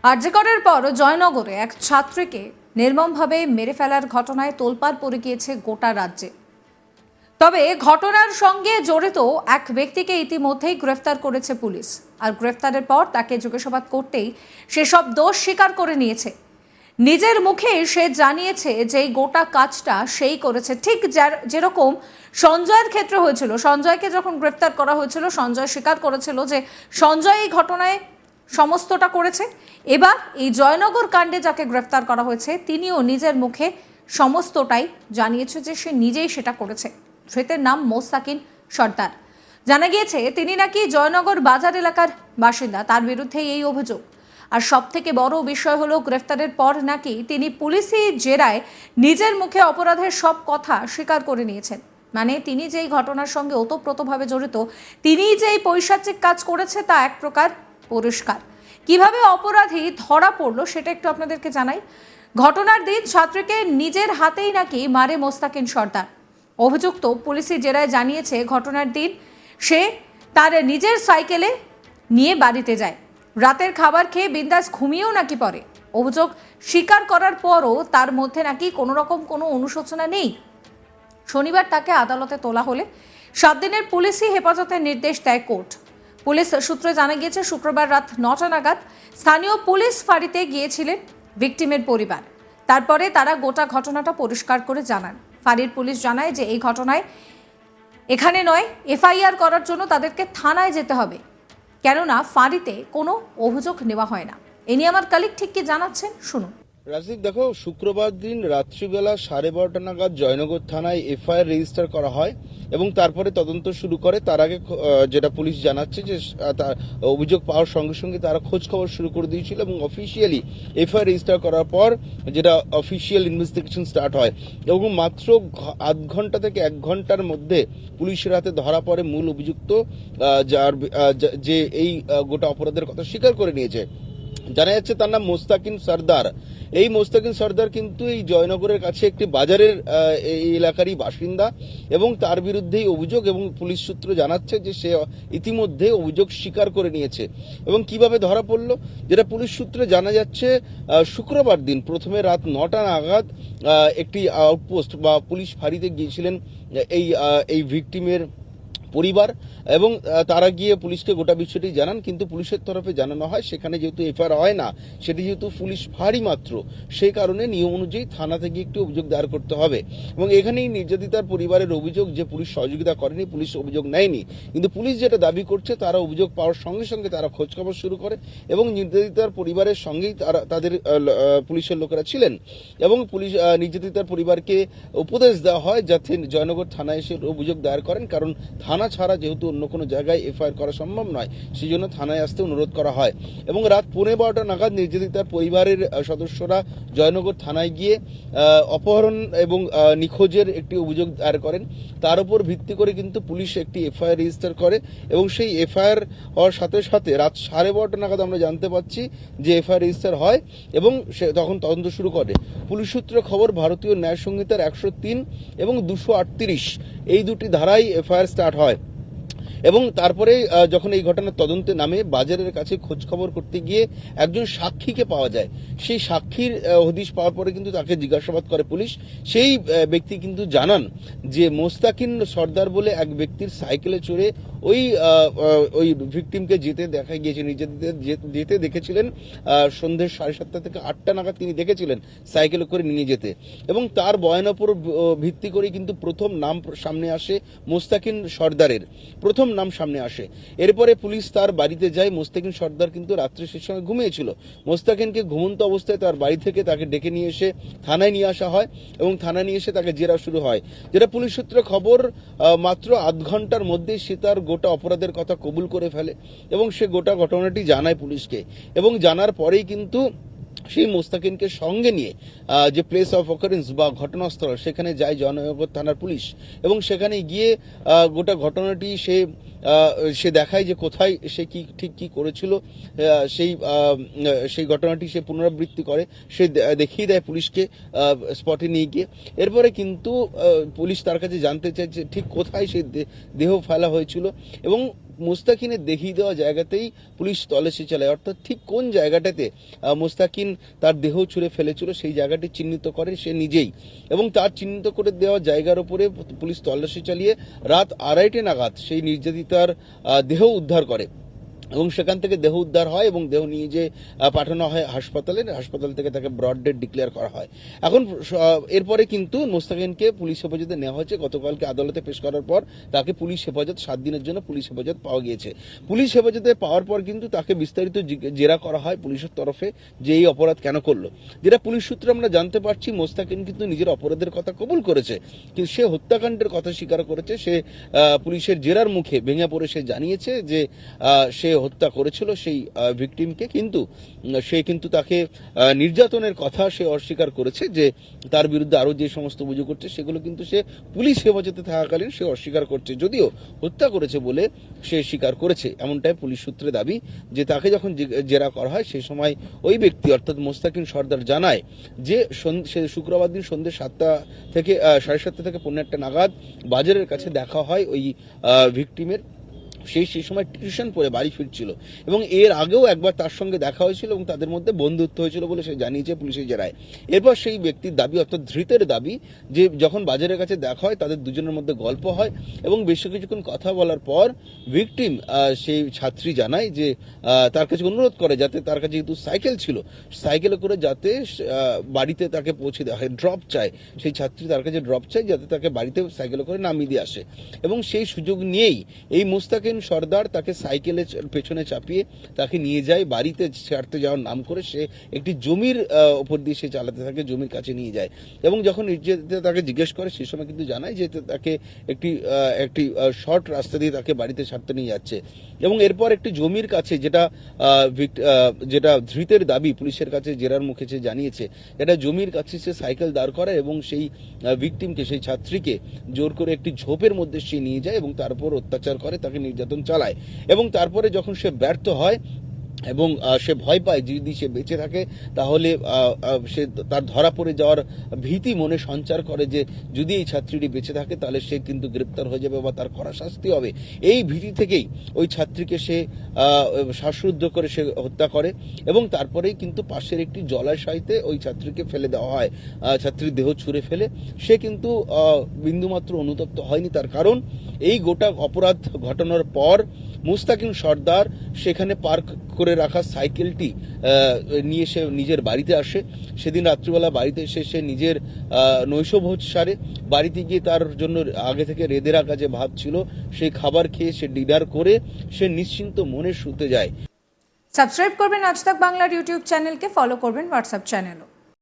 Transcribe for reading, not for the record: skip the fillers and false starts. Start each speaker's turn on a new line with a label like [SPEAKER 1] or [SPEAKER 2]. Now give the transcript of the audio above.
[SPEAKER 1] আরজিকরের পর জয়নগরে এক ছাত্রীকে নির্মমভাবে মেরে ফেলার ঘটনায় তোলপাড় পড়ে গিয়েছে গোটা রাজ্যে। তবে ঘটনার সঙ্গে জড়িত এক ব্যক্তিকে ইতিমধ্যেই গ্রেফতার করেছে পুলিশ। আর গ্রেফতারের পর তাকে জিজ্ঞাসাবাদ করতেই সে সব দোষ স্বীকার করে নিয়েছে। নিজের মুখে সে জানিয়েছে যে এই গোটা কাজটা সেই করেছে, ঠিক যেরকম সঞ্জয়ের ক্ষেত্রে হয়েছিল। সঞ্জয়কে যখন গ্রেফতার করা হয়েছিল, সঞ্জয় স্বীকার করেছিল যে সঞ্জয় এই ঘটনায় সমস্তটা করেছে। এবার এই জয়নগর কাণ্ডে যাকে গ্রেফতার করা হয়েছে তিনিও নিজের মুখে সমস্তটাই জানিয়েছে যে সে নিজেই সেটা করেছে। ধৃতের নাম মোস্তাকিন সর্দার। জানা গিয়েছে তিনি নাকি জয়নগর বাজার এলাকার বাসিন্দা, তার বিরুদ্ধে এই অভিযোগ। আর সব থেকে বড় বিষয় হলো গ্রেফতারের পর নাকি তিনি পুলিশি জেরায় নিজের মুখে অপরাধের সব কথা স্বীকার করে নিয়েছেন। মানে তিনি যেই ঘটনার সঙ্গে ওতপ্রোতভাবে জড়িত, তিনি যে এই পৈশাচিক কাজ করেছে তা এক প্রকার পরিষ্কার। কিভাবে অপরাধী ধরা পড়লো সেটা একটু আপনাদেরকে জানাই। ঘটনার দিন ছাত্রীকে নিজের হাতেই নাকি মারে মোস্তাকিন সর্দার। অভিযুক্ত পুলিশি জেরায় জানিয়েছে ঘটনার দিন সে তার নিজের সাইকেলে নিয়ে বাড়িতে যায়, রাতের খাবার খেয়ে বিন্দাস ঘুমিয়েও নাকি পড়ে। অভিযোগ স্বীকার করার পরও তার মধ্যে নাকি কোনো রকম কোনো অনুশোচনা নেই। শনিবার তাকে আদালতে তোলা হলে 7 দিনের পুলিশি হেফাজতের নির্দেশ দেয় কোর্ট। পুলিশ সূত্রে জানা গিয়েছে শুক্রবার রাত 9টা নাগাদ স্থানীয় পুলিশ ফাঁড়িতে গিয়েছিলেন ভিকটিমের পরিবার। তারপরে তারা গোটা ঘটনাটা পরিষ্কার করে জানান। ফাঁড়ির পুলিশ জানায় যে এই ঘটনায় এখানে নয়, এফআইআর করার জন্য তাদেরকে থানায় যেতে হবে, কেননা ফাঁড়িতে কোনো অভিযোগ নেওয়া হয় না। এ নিয়ে আমার কালিক ঠিক কি জানাচ্ছেন শুনুন।
[SPEAKER 2] রাজদীপ, দেখো, শুক্রবার দিন রাত্রিবেলা 12:30 নাগাদ জয়নগর থানায় এফআইআর রেজিস্টার করা হয় এবং তারপরে তদন্ত শুরু করে। তার আগে যেটা পুলিশ জানাচ্ছে যে অভিযোগ পাওয়ার সঙ্গে সঙ্গে তারা খোঁজ খবর শুরু করে দিয়েছিল এবং অফিসিয়ালি এফআইআর রেজিস্টার করার পর যেটা অফিসিয়াল ইনভেস্টিগেশন স্টার্ট হয় এবং মাত্র আধ ঘন্টা থেকে 1 ঘন্টার মধ্যে পুলিশের হাতে ধরা পড়ে মূল অভিযুক্ত, যে এই গোটা অপরাধের কথা স্বীকার করে নিয়েছে। জানা যাচ্ছে তার নাম মোস্তাকিন সর্দার। এই মোস্তাকিন সর্দার কিন্তু এই জয়নগরের কাছে একটি বাজারের এই এলাকারই বাসিন্দা এবং তার বিরুদ্ধেই অভিযোগ এবং পুলিশ সূত্র জানাচ্ছে যে সে ইতিমধ্যে অভিযোগ স্বীকার করে নিয়েছে। এবং কিভাবে ধরা পড়ল, যেটা পুলিশ সূত্রে জানা যাচ্ছে, শুক্রবার দিন প্রথমে রাত 9টা নাগাদ একটি আউটপোস্ট বা পুলিশ ফাঁড়িতে গিয়েছিলেন এই ভিকটিমের পরিবার এবং তারা গিয়ে পুলিশকে গোটা বিষয়টি জানান। কিন্তু পুলিশের তরফে জানানো হয় সেখানে যেহেতু এফআইআর হয় না, সেটি যেহেতু পুলিশ ফাঁড়ি মাত্র, সেই কারণে নিয়ম অনুযায়ী থানাতে গিয়ে একটি অভিযোগ দায়ের করতে হবে। এবং এখানেই নির্যাতিতার পরিবারের অভিযোগ যে পুলিশ সহযোগিতা করেনি, পুলিশ অভিযোগ নেয়নি। কিন্তু পুলিশ যেটা দাবি করছে, তারা অভিযোগ পাওয়ার সঙ্গে সঙ্গে তারা খোঁজখবর শুরু করে এবং নির্যাতিতার পরিবারের সঙ্গেই তাদের পুলিশের লোকেরা ছিলেন এবং পুলিশ নির্যাতিতার পরিবারকে উপদেশ দেওয়া হয় যাতে জয়নগর থানায় এসে অভিযোগ দায়ের করেন, কারণ থানা ছাড়া যেহেতু অন্য কোনো জায়গায় এফআইআর করা সম্ভব নয়, সেই জন্য থানায় আসতে অনুরোধ করা হয়। এবং রাত 12:15 নাগাদ নির্যাতিতার পরিবারের সদস্যরা জয়নগর থানায় গিয়ে অপহরণ এবং নিখোঁজের একটি অভিযোগ দায়ের করেন। তার উপর ভিত্তি করে কিন্তু পুলিশ একটি এফআইআর রেজিস্টার করে এবং সেই এফআইআর হওয়ার সাথে সাথে রাত 12:30 নাগাদ আমরা জানতে পাচ্ছি যে এফআইআর রেজিস্টার হয় এবং সে তখন তদন্ত শুরু করে। পুলিশ সূত্রে খবর, ভারতীয় ন্যায় সংহিতার 103 এবং 238 এই দুটি ধারায় এফআইআর স্টার্ট হয়। এবং তারপরে যখন এই ঘটনার তদন্তে নামে বাজারের কাছে খোঁজ খবর করতে গিয়ে একজন সাক্ষীকে পাওয়া যায়। সেই সাক্ষীর হদিশ পাওয়ার পরে কিন্তু তাকে জিজ্ঞাসাবাদ করে পুলিশ। সেই ব্যক্তি কিন্তু জানান যে মোস্তাকিন সর্দার বলে এক ব্যক্তির সাইকেলে চড়ে ওই ভিকটিমকে যেতে দেখা গিয়েছে, যেতে দেখেছিলেন সন্ধ্যে 7:30 থেকে 8টা নাগাদ তিনি দেখেছিলেন সাইকেলে করে নিয়ে যেতে। এবং তার বয়ানের উপর ভিত্তি করে কিন্তু প্রথম নাম সামনে আসে মোস্তাকিন সর্দারের, প্রথম নাম সামনে আসে। এরপরে পুলিশ তার বাড়িতে যায়। মোস্তাকিন সর্দার কিন্তু রাত্রে সে সময় ঘুমিয়েছিল। মোস্তাকিনকে ঘুমন্ত অবস্থায় তার বাড়ি থেকে তাকে ডেকে নিয়ে এসে থানায় নিয়ে আসা হয় এবং থানায় নিয়ে এসে তাকে জেরা শুরু হয়। যেটা পুলিশ সূত্রে খবর, মাত্র আধ ঘন্টার মধ্যেই সে তার গোটা অপরাধের কথা কবুল করে ফেলে এবং সে গোটা ঘটনাটি জানায় পুলিশকে। এবং জানার পরেই কিন্তু সেই মোস্তাকিনকে সঙ্গে নিয়ে যে প্লেস অফ অকারেন্স বা ঘটনাস্থল, সেখানে যায় জয়নগর থানার পুলিশ এবং সেখানে গিয়ে গোটা ঘটনাটি সে দেখায় যে কোথায় সে ঠিক কি করেছিল, সেই ঘটনাটি সে পুনরাবৃত্তি করে, সে দেখিয়ে দেয় পুলিশকে স্পটে নিয়ে গিয়ে। এরপরে কিন্তু পুলিশ তার কাছে জানতে চায় যে ঠিক কোথায় সেই দেহ ফেলা হয়েছিল এবং মোস্তাকিনের দেখিয়ে দেওয়া জায়গাতেই পুলিশ তল্লাশি চালায়, অর্থাৎ ঠিক কোন জায়গাটাতে মোস্তাকিন তার দেহ ছুঁড়ে ফেলেছিল সেই জায়গাটি চিহ্নিত করে সে নিজেই, এবং তার চিহ্নিত করে দেওয়া জায়গার উপরে পুলিশ তল্লাশি চালিয়ে রাত 2:30 নাগাদ সেই নির্যাতিতার দেহ উদ্ধার করে এবং সেখান থেকে দেহ উদ্ধার হয় এবং দেহ নিয়ে যে পাঠানো হয় হাসপাতাল থেকে তাকে ব্রড ডেড ডিক্লেয়ার করা হয়। এখন এরপরে কিন্তু মোস্তাকিনকে পুলিশ হেফাজতে নেওয়া হয়েছে। গতকালকে আদালতে পেশ করার পর তাকে পুলিশ হেফাজত 7 দিনের জন্য পুলিশ হেফাজত পাওয়া গিয়েছে। পুলিশ হেফাজতে পাওয়ার পর কিন্তু তাকে বিস্তারিত জেরা করা হয় পুলিশের তরফে যে এই অপরাধ কেন করলো। যেটা পুলিশ সূত্রে আমরা জানতে পারছি, মোস্তাকিন কিন্তু নিজের অপরাধের কথা কবুল করেছে, কিন্তু সে হত্যাকাণ্ডের কথা স্বীকার করেছে। সে পুলিশের জেরার মুখে ভেঙে পড়ে সে জানিয়েছে যে সে হত্যা করেছিল সেই ভিকটিমকে, কিন্তু সে কিন্তু তাকে নির্যাতনের কথা সে অস্বীকার করেছে। যে তার বিরুদ্ধে আরো যে সমস্ত অভিযোগ করছে সেগুলো কিন্তু সে পুলিশ হেফাজতে থাকাকালীন সে অস্বীকার করছে, যদিও হত্যা করেছে বলে সে স্বীকার করেছে, এমনটাই পুলিশ সূত্রে দাবি। যে তাকে যখন জেরা করা হয় সেই সময় ওই ব্যক্তি অর্থাৎ মোস্তাকিন সর্দার জানায় যে শুক্রবার দিন সন্ধ্যে 7টা থেকে 7:30 থেকে 1:15 নাগাদ বাজারের কাছে দেখা হয় ওই ভিকটিমের। সেই সময় টিউশন পড়ে বাড়ি ফিরছিল এবং এর আগেও একবার তার সঙ্গে দেখা হয়েছিল এবং তাদের মধ্যে বন্ধুত্ব হয়েছিল বলে সে জানিয়েছে পুলিশের জেরায়। এরপর সেই ব্যক্তির দাবি অর্থাৎ ধৃতের দাবি যে যখন বাজারের কাছে দেখা হয় তাদের দুজনের মধ্যে গল্প হয় এবং বেশ কিছুক্ষণ কথা বলার পর ভিকটিম সেই ছাত্রী জানায় যে তার কাছে অনুরোধ করে যাতে তার কাছে যেহেতু সাইকেল ছিল সাইকেলে করে যাতে বাড়িতে তাকে পৌঁছে দেওয়া হয়, ড্রপ চায়। সেই ছাত্রী তার কাছে ড্রপ চায় যাতে তাকে বাড়িতে সাইকেলে করে নামিয়ে দিয়ে আসে এবং সেই সুযোগ নিয়েই এই মোস্তাকিন সর্দার তাকে সাইকেলের পেছনে চাপিয়ে তাকে নিয়ে যায় বাড়িতে ছাড়তে যাওয়ার নাম করে। সে একটি জমির উপর দিয়ে সে চালাতে থাকে, জমির কাছে নিয়ে যায় এবং যখন নির্যাতিতা তাকে জিজ্ঞেস করে সেই সময় কিন্তু জানায় যে তাকে একটি শর্ট রাস্তা দিয়ে তাকে বাড়িতে ছাড়তে নিয়ে যাচ্ছে এবং এরপর একটি জমির কাছে যেটা ধৃতের দাবি পুলিশের কাছে জেরার মুখে সে জানিয়েছে, এটা জমির কাছে সে সাইকেল দাঁড় করায় এবং সেই ভিকটিমকে সেই ছাত্রীকে জোর করে একটি ঝোপের মধ্যে সে নিয়ে যায় এবং তার উপর অত্যাচার করে, তাকে নির্যাতন চালায় এবং তারপরে যখন সে ব্যর্থ হয় এবং সে ভয় পায় যদি সে বেঁচে থাকে তাহলে সে তার ধরা পড়ে যাওয়ার ভীতি মনে সঞ্চার করে যে যদি এই ছাত্রীটি বেঁচে থাকে তাহলে সে কিন্তু গ্রেপ্তার হয়ে যাবে বা তার কড়া শাস্তি হবে। এই ভীতি থেকেই ওই ছাত্রীকে সে শ্বাসরুদ্ধ করে সে হত্যা করে এবং তারপরেই কিন্তু পাশের একটি জলাশয়তে ওই ছাত্রীকে ফেলে দেওয়া হয়, ছাত্রীর দেহ ছুঁড়ে ফেলে। সে কিন্তু বিন্দুমাত্র অনুতপ্ত হয়নি, তার কারণ এই গোটা অপরাধ ঘটানোর পর মোস্তাকিন সর্দার সেখানে পার্ক করে রাখা সাইকেলটি নিয়ে সে নিজের বাড়িতে আসে। সেদিন রাত্রিবেলা বাড়িতে এসে সে নিজের নৈশভোজ সারে, বাড়িতে গিয়ে তার জন্য আগে থেকে রেঁধে রাখা যে ভাত ছিল সেই খাবার খেয়ে সে ডিনার করে সে নিশ্চিন্ত মনে শুতে যায়।
[SPEAKER 1] সাবস্ক্রাইব করবেন আজ তাক বাংলার ইউটিউব চ্যানেলকে, ফলো করবেন হোয়াটসঅ্যাপ চ্যানেলও।